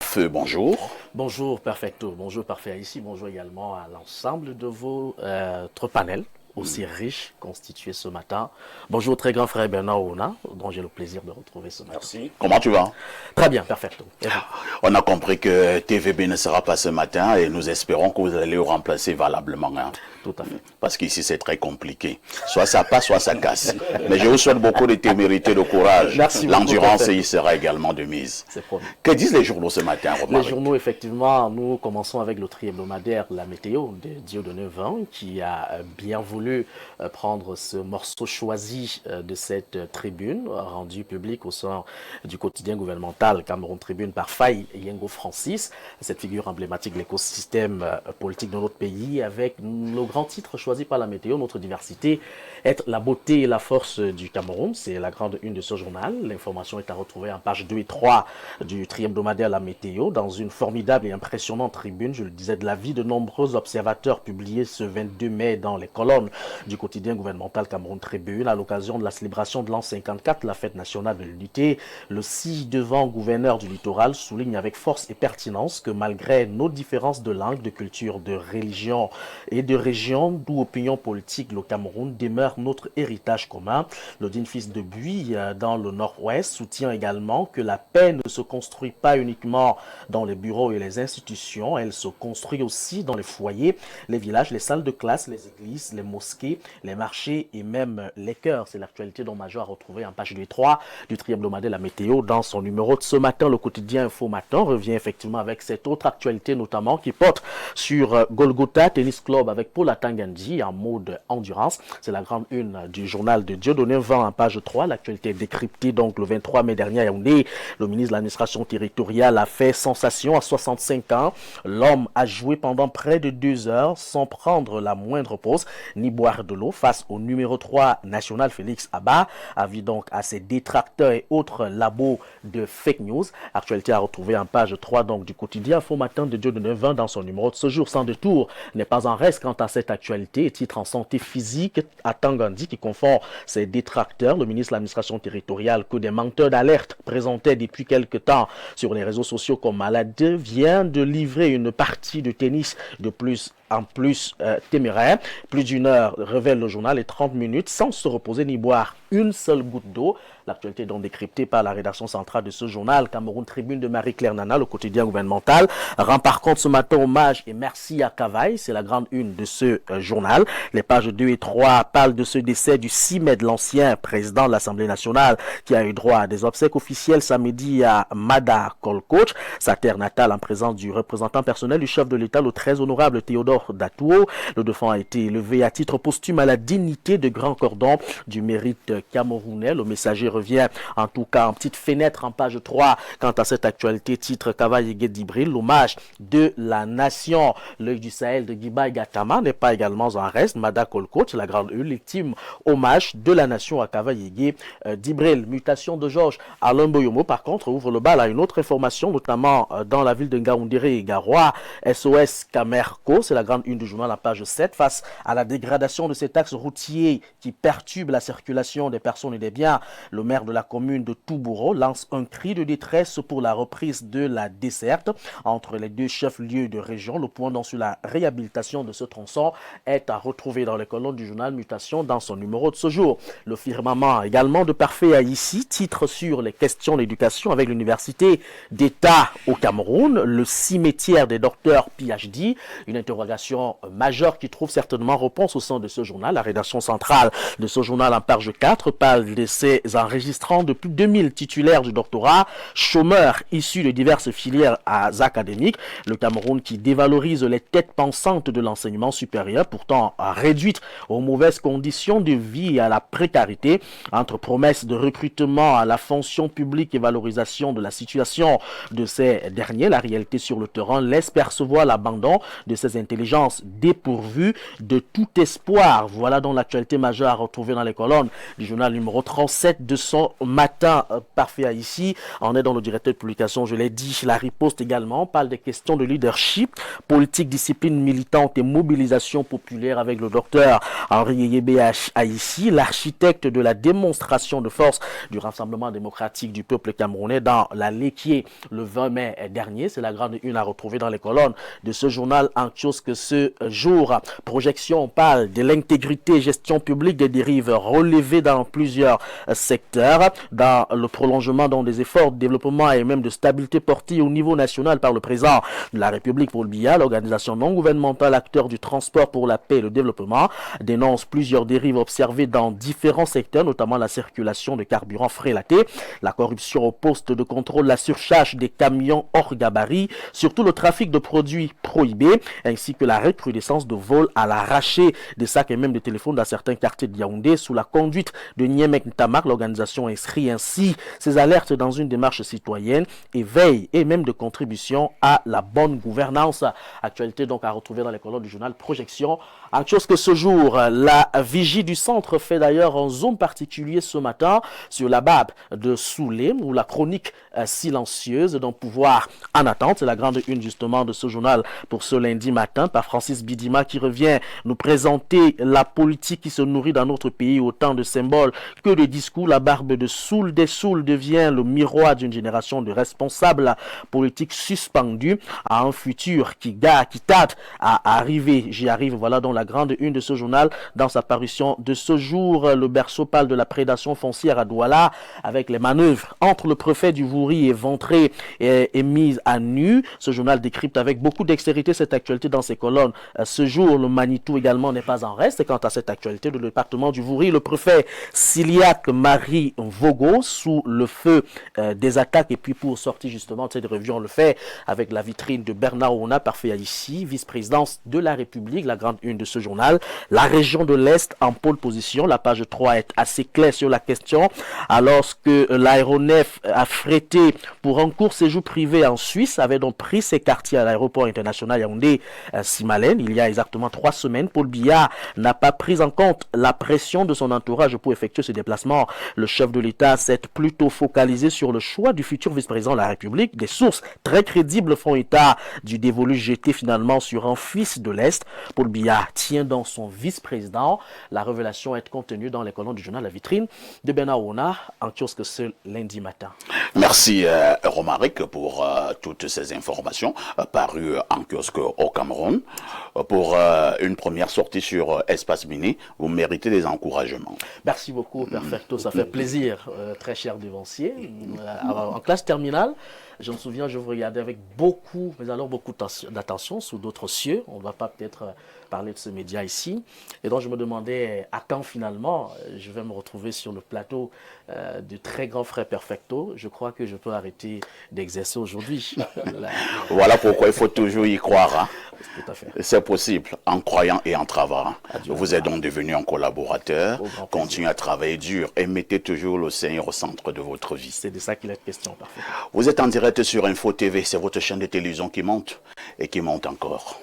Feu, bonjour. Bonjour Perfecto, bonjour Parfait ici, bonjour également à l'ensemble de votre panel aussi riche constitué ce matin. Bonjour très grand frère Bernard Ouna, dont j'ai le plaisir de retrouver ce matin. Merci. Comment tu vas? Très bien, Perfecto. On a compris que TVB ne sera pas ce matin et nous espérons que vous allez le remplacer valablement. Hein. Tout à fait. Parce qu'ici c'est très compliqué. Soit ça passe, soit ça casse. Mais je vous souhaite beaucoup de témérité, de courage. Merci. L'endurance y sera également de mise. C'est promis. Que disent les journaux ce matin, Les journaux, effectivement, nous commençons avec le tri-hebdomadaire La Météo de Dieudonné Vin, qui a bien voulu prendre ce morceau choisi de cette tribune, rendue publique au sein du quotidien gouvernemental Cameroun Tribune par Faye Yengo Francis, cette figure emblématique de l'écosystème politique de notre pays, avec le grand titre choisi par La Météo, notre diversité, être la beauté et la force du Cameroun. C'est la grande une de ce journal. L'information est à retrouver en page 2 et 3 du tri-hebdomadaire La Météo, dans une formidable et impressionnante tribune, je le disais, de la vie de nombreux observateurs publiés ce 22 mai dans les colonnes du quotidien gouvernemental Cameroun Tribune, à l'occasion de la célébration de l'an 54, la fête nationale de l'unité. Le ci-devant gouverneur du littoral souligne avec force et pertinence que malgré nos différences de langue, de culture, de religion et de région, d'où opinion politique, le Cameroun demeure notre héritage commun. Le digne fils de Buis, dans le nord-ouest, soutient également que la paix ne se construit pas uniquement dans les bureaux et les institutions, elle se construit aussi dans les foyers, les villages, les salles de classe, les églises, les mosquées, les marchés et même les chœurs. C'est l'actualité dont Major a retrouvé en page 2 et 3 du tri-hebdomadaire La Météo dans son numéro de ce matin. Le quotidien Info Matin revient effectivement avec cette autre actualité notamment qui porte sur Golgotha Tennis Club avec Paul Atangandji en mode endurance. C'est la grande une du journal de Dieudonné Vin en page 3. L'actualité est décryptée donc le 23 mai dernier à Yaoundé. Le ministre de l'administration territoriale a fait sensation à 65 ans. L'homme a joué pendant près de 2 heures sans prendre la moindre pause ni boire de l'eau face au numéro 3 national Félix Abba. Avis donc à ses détracteurs et autres labos de fake news. Actualité à retrouver en page 3 donc du quotidien Info Matin de Dieudonné Vin dans son numéro de ce jour. Sans détour n'est pas en reste quant à cette actualité. Titre en santé physique à Tangandi qui confond ses détracteurs. Le ministre de l'administration territoriale que des menteurs d'alerte présentaient depuis quelque temps sur les réseaux sociaux comme malade vient de livrer une partie de tennis de plus en plus téméraire. Plus d'une heure, révèle le journal, et 30 minutes sans se reposer ni boire une seule goutte d'eau. L'actualité est donc décryptée par la rédaction centrale de ce journal, Cameroun Tribune de Marie-Claire Nana, le quotidien gouvernemental, rend par contre ce matin hommage et merci à Cavaille, c'est la grande une de ce journal. Les pages 2 et 3 parlent de ce décès du 6 mai de l'ancien président de l'Assemblée nationale qui a eu droit à des obsèques officielles samedi à Mada Kolkoch, sa terre natale, en présence du représentant personnel du chef de l'État, le très honorable Théodore Datuo. Le défunt a été élevé à titre posthume à la dignité de grand cordon du mérite camerounais. Le messager revient en tout cas en petite fenêtre en page 3 quant à cette actualité, titre Cavaille Dibril, l'hommage de la nation. L'œil du Sahel de Guiba Gatama n'est pas également en reste. Mada Kolkoch, la grande ultime hommage de la nation à Cavaille Dibril. Mutation de Georges Alain Boyomo par contre ouvre le bal à une autre information, notamment dans la ville de Ngaoundéré et Garoua. SOS Camerco, c'est la grande une du journal à page 7, face à la dégradation de cet axe routier qui perturbe la circulation des personnes et des biens. Le maire de la commune de Toubouro lance un cri de détresse pour la reprise de la desserte entre les deux chefs-lieux de région. Le point sur la réhabilitation de ce tronçon est à retrouver dans les colonnes du journal Mutation dans son numéro de ce jour. Le firmament également de Parfait Haïti, titre sur les questions d'éducation avec l'université d'État au Cameroun, le cimetière des docteurs PhD, une interrogation majeure qui trouve certainement réponse au sein de ce journal. La rédaction centrale de ce journal en page 4 parle de ces enregistrants de plus de 2000 titulaires du doctorat, chômeurs issus de diverses filières académiques. Le Cameroun qui dévalorise les têtes pensantes de l'enseignement supérieur, pourtant réduite aux mauvaises conditions de vie et à la précarité. Entre promesses de recrutement à la fonction publique et valorisation de la situation de ces derniers, la réalité sur le terrain laisse percevoir l'abandon de ces intelligences dépourvues de tout espoir. Voilà donc l'actualité majeure à retrouver dans les colonnes du journal numéro 37 de son matin, parfait ici. On est dans le directeur de publication, je l'ai dit, la riposte également. On parle des questions de leadership, politique, discipline militante et mobilisation populaire avec le docteur Henri Yébé Haïssi, l'architecte de la démonstration de force du Rassemblement démocratique du peuple camerounais dans la Léquier le 20 mai dernier. C'est la grande une à retrouver dans les colonnes de ce journal en kiosque ce jour. Projection, on parle de l'intégrité, gestion publique des dérives relevées dans plusieurs secteurs, dans le prolongement des efforts de développement et même de stabilité portés au niveau national par le président de la République Paul Biya. L'organisation non gouvernementale acteur du transport pour la paix et le développement dénonce plusieurs dérives observées dans différents secteurs, notamment la circulation de carburant frélaté, la corruption au poste de contrôle, la surcharge des camions hors gabarit, surtout le trafic de produits prohibés, ainsi que la recrudescence de vols à l'arraché, des sacs et même des téléphones dans certains quartiers de Yaoundé. Sous la conduite de Niemek Ntamak, l'organisation inscrit ainsi ses alertes dans une démarche citoyenne et veille et même de contribution à la bonne gouvernance. Actualité donc à retrouver dans les colonnes du journal Projection. En chose que ce jour, la vigie du centre fait d'ailleurs un zoom particulier ce matin sur la BAB de Soulé, ou la chronique silencieuse d'un pouvoir en attente. C'est la grande une justement de ce journal pour ce lundi matin par Francis Bidima qui revient nous présenter la politique qui se nourrit dans notre pays, autant de symboles que de discours. La barbe de Soul des Soul devient le miroir d'une génération de responsables politiques suspendus à un futur qui tarde à arriver. J'y arrive, voilà donc la grande une de ce journal dans sa parution de ce jour. Le berceau parle de la prédation foncière à Douala avec les manœuvres entre le préfet du Vouri et Ventré est mise à nu. Ce journal décrypte avec beaucoup d'extérité cette actualité dans ses colonnes. Ce jour, le Manitou également n'est pas en reste. Et quant à cette actualité du département du Vouri, le préfet Siliac Marie Vogo sous le feu des attaques. Et puis pour sortir justement de cette revue, on le fait avec la vitrine de Bernard Ouna, parfait ici, vice-présidence de la République, la grande une de ce journal. La région de l'Est en pôle position. La page 3 est assez claire sur la question. Alors que l'aéronef a frété pour un court séjour privé en Suisse, avait donc pris ses quartiers à l'aéroport international Yaoundé-Simalène il y a exactement 3 semaines. Paul Biya n'a pas pris en compte la pression de son entourage pour effectuer ce déplacement. Le chef de l'État s'est plutôt focalisé sur le choix du futur vice-président de la République. Des sources très crédibles font état du dévolu jeté finalement sur un fils de l'Est. Paul Biya tient dans son vice-président. La révélation est contenue dans les colonnes du journal La Vitrine de Bernard Ouna en kiosque ce lundi matin. Merci Romaric pour toutes ces informations parues en kiosque au Cameroun. Pour une première sortie sur Espace Mini, vous méritez des encouragements. Merci beaucoup, Perfecto. Ça fait plaisir, très cher devancier. En classe terminale, je me souviens, je vous regardais avec beaucoup, mais alors beaucoup d'attention sous d'autres cieux. On ne va pas peut-être parler de ce média ici. Et donc, je me demandais à quand finalement je vais me retrouver sur le plateau du très grand frère Perfecto. Je crois que je peux arrêter d'exercer aujourd'hui. Voilà pourquoi il faut toujours y croire. Hein. Tout à fait. C'est possible, en croyant et en travaillant. Vous êtes donc devenu un collaborateur. Continuez à travailler dur et mettez toujours le Seigneur au centre de votre vie. C'est de ça qu'il est question, parfait. Vous êtes en direct sur Info TV, c'est votre chaîne de télévision qui monte et qui monte encore.